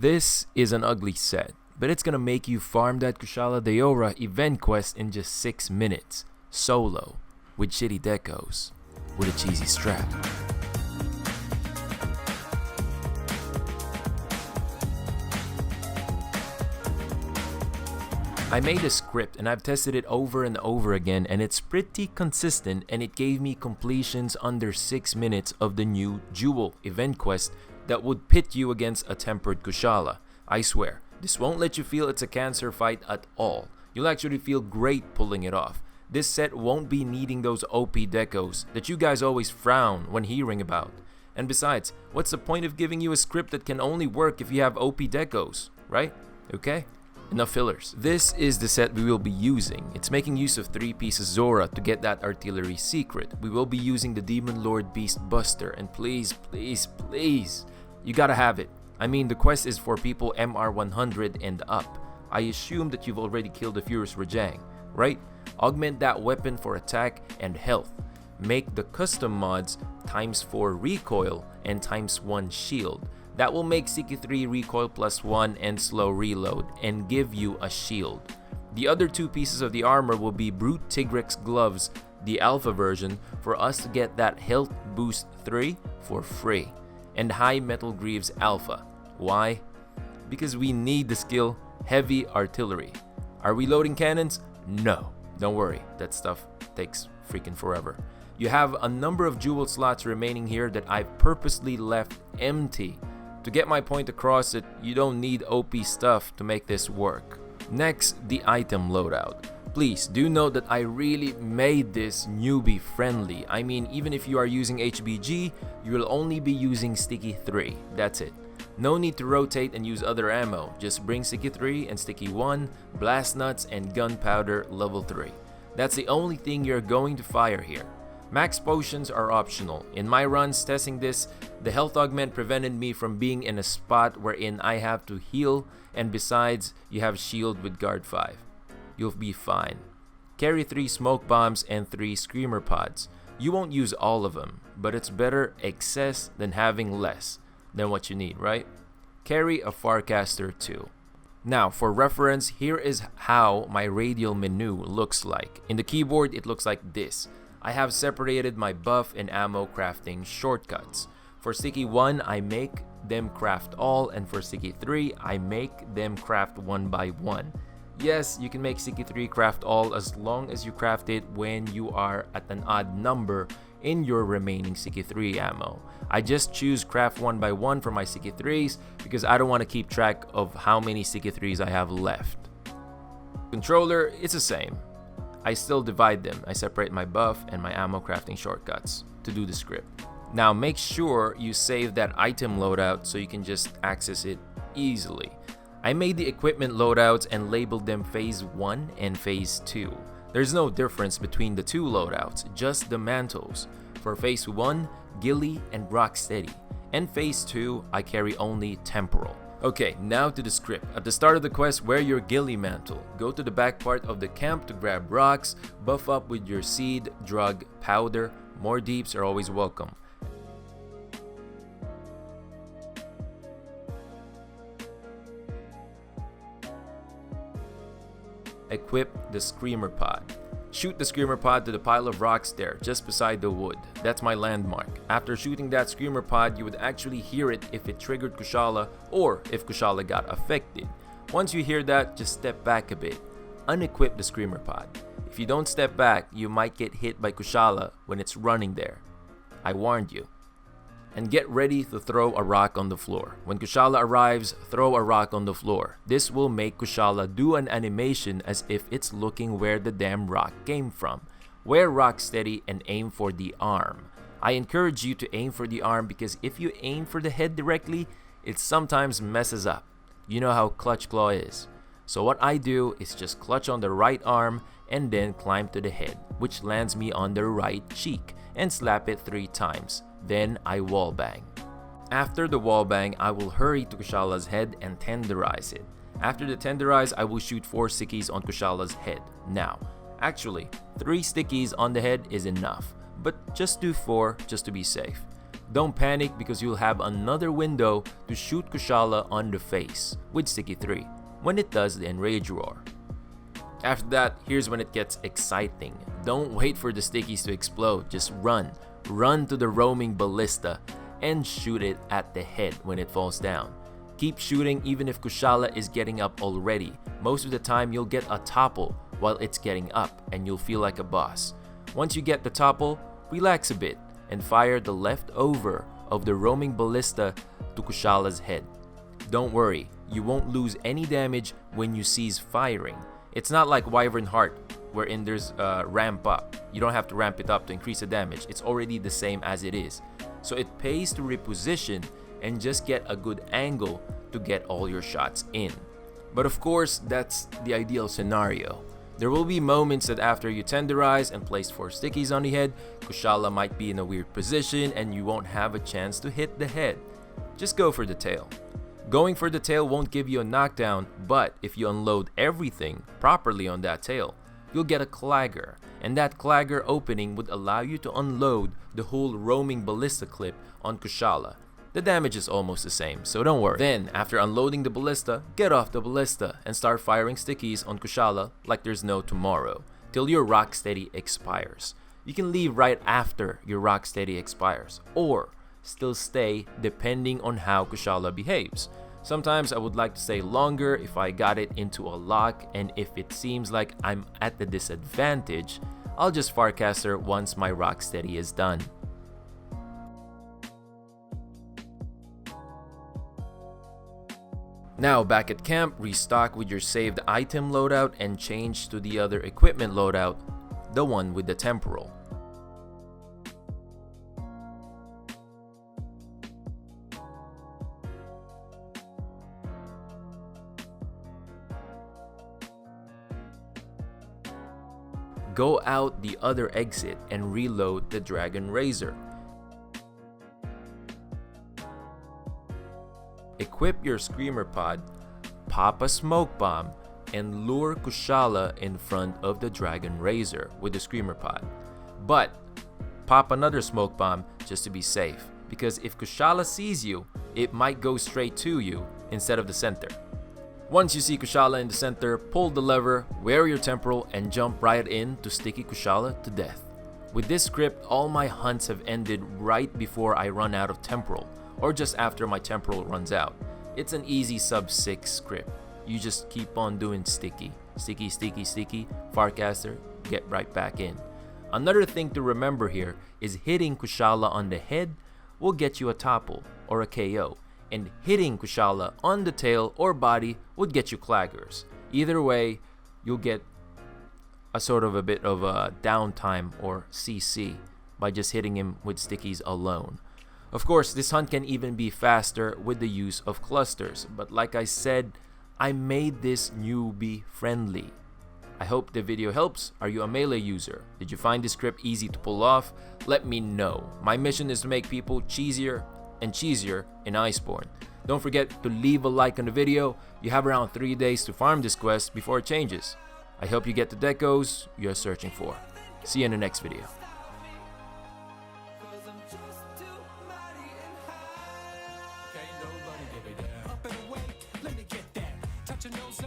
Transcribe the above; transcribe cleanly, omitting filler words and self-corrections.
This is an ugly set, but it's gonna make you farm that Kushala Daora event quest in just 6 minutes, solo, with shitty decos, with a cheesy strap. I made a script and I've tested it over and over again, and it's pretty consistent, and it gave me completions under 6 minutes of the new Jewel event quest that would pit you against a tempered Kushala. I swear, this won't let you feel it's a cancer fight at all. You'll actually feel great pulling it off. This set won't be needing those OP decos that you guys always frown when hearing about. And besides, what's the point of giving you a script that can only work if you have OP decos, right? Okay? Enough fillers. This is the set we will be using. It's making use of 3 pieces Zora to get that artillery secret. We will be using the Demon Lord Beast Buster, and please, please, please, you gotta have it. I mean, the quest is for people MR 100 and up. I assume that you've already killed the Furious Rajang, right? Augment that weapon for attack and health. Make the custom mods ×4 recoil and ×1 shield. That will make Siki 3 recoil +1 and slow reload and give you a shield. The other 2 pieces of the armor will be Brute Tigrex gloves, the alpha version, for us to get that health boost 3 for free, and High Metal Greaves alpha. Why? Because we need the skill Heavy Artillery. Are we loading cannons? No. Don't worry, that stuff takes freaking forever. You have a number of jewel slots remaining here that I've purposely left empty. To get my point across that you don't need OP stuff to make this work. Next, the item loadout. Please do note that I really made this newbie friendly. I mean, even if you are using HBG, you will only be using Sticky 3. That's it. No need to rotate and use other ammo. Just bring Sticky 3 and Sticky 1, Blast Nuts, and Gunpowder level 3. That's the only thing you're going to fire here. Max potions are optional. In my runs testing this, the health augment prevented me from being in a spot wherein I have to heal, and besides, you have shield with guard 5. You'll be fine. Carry 3 smoke bombs and 3 screamer pods. You won't use all of them, but it's better excess than having less than what you need, right? Carry a Farcaster too. Now, for reference, here is how my radial menu looks like. In the keyboard, it looks like this. I have separated my buff and ammo crafting shortcuts. For Sticky 1, I make them craft all, and for Sticky 3, I make them craft 1 by 1. Yes, you can make Sticky 3 craft all as long as you craft it when you are at an odd number in your remaining Sticky 3 ammo. I just choose craft 1 by 1 for my Sticky 3s because I don't want to keep track of how many Sticky 3s I have left. Controller, it's the same. I still divide them. I separate my buff and my ammo crafting shortcuts to do the script. Now make sure you save that item loadout so you can just access it easily. I made the equipment loadouts and labeled them Phase 1 and Phase 2. There's no difference between the 2 loadouts, just the mantles. For Phase 1, Ghillie and Rocksteady, and Phase 2, I carry only Temporal. Okay, now to the script. At the start of the quest, wear your Ghillie mantle. Go to the back part of the camp to grab rocks, buff up with your seed, drug, powder. More deeps are always welcome. Equip the Screamer Pod. Shoot the Screamer Pod to the pile of rocks there, just beside the wood. That's my landmark. After shooting that Screamer Pod, you would actually hear it if it triggered Kushala or if Kushala got affected. Once you hear that, just step back a bit. Unequip the Screamer Pod. If you don't step back, you might get hit by Kushala when it's running there. I warned you. And get ready to throw a rock on the floor. When Kushala arrives, throw a rock on the floor. This will make Kushala do an animation as if it's looking where the damn rock came from. Wear Rocksteady and aim for the arm. I encourage you to aim for the arm because if you aim for the head directly, it sometimes messes up. You know how Clutch Claw is. So what I do is just clutch on the right arm and then climb to the head, which lands me on the right cheek, and slap it 3 times. Then I wallbang. After the wallbang, I will hurry to Kushala's head and tenderize it. After the tenderize, I will shoot 4 stickies on Kushala's head. Now, actually, 3 stickies on the head is enough, but just do 4 just to be safe. Don't panic because you'll have another window to shoot Kushala on the face with Sticky 3 when it does the Enrage Roar. After that, here's when it gets exciting. Don't wait for the stickies to explode, just run. Run to the roaming ballista and shoot it at the head when it falls down. Keep shooting even if Kushala is getting up already. Most of the time you'll get a topple while it's getting up and you'll feel like a boss. Once you get the topple, relax a bit and fire the leftover of the roaming ballista to Kushala's head. Don't worry, you won't lose any damage when you cease firing. It's not like Wyvern Heart, wherein there's a ramp up. You don't have to ramp it up to increase the damage. It's already the same as it is. So it pays to reposition and just get a good angle to get all your shots in. But of course, that's the ideal scenario. There will be moments that after you tenderize and place 4 stickies on the head, Kushala might be in a weird position and you won't have a chance to hit the head. Just go for the tail. Going for the tail won't give you a knockdown, but if you unload everything properly on that tail, you'll get a clagger, and that clagger opening would allow you to unload the whole roaming ballista clip on Kushala. The damage is almost the same, so don't worry. Then, after unloading the ballista, get off the ballista and start firing stickies on Kushala like there's no tomorrow, till your rock steady expires. You can leave right after your rock steady expires, or still stay depending on how Kushala behaves. Sometimes I would like to stay longer if I got it into a lock, and if it seems like I'm at the disadvantage, I'll just Farcast her once my rock steady is done. Now back at camp, restock with your saved item loadout and change to the other equipment loadout, the one with the temporal. Go out the other exit and reload the Dragon Razor. Equip your Screamer Pod, pop a Smoke Bomb, and lure Kushala in front of the Dragon Razor with the Screamer Pod. But pop another Smoke Bomb just to be safe, because if Kushala sees you, it might go straight to you instead of the center. Once you see Kushala in the center, pull the lever, wear your temporal, and jump right in to sticky Kushala to death. With this script, all my hunts have ended right before I run out of temporal, or just after my temporal runs out. It's an easy sub 6 script. You just keep on doing sticky, sticky, sticky, sticky, Farcaster, get right back in. Another thing to remember here is hitting Kushala on the head will get you a topple or a KO, and hitting Kushala on the tail or body would get you claggers. Either way, you'll get a sort of a bit of a downtime or CC by just hitting him with stickies alone. Of course, this hunt can even be faster with the use of clusters, but like I said, I made this newbie friendly. I hope the video helps. Are you a melee user? Did you find this script easy to pull off? Let me know. My mission is to make people cheesier and cheesier in Iceborne. Don't forget to leave a like on the video. You have around 3 days to farm this quest before it changes. I hope you get the decos you're searching for. See you in the next video. Touch your nose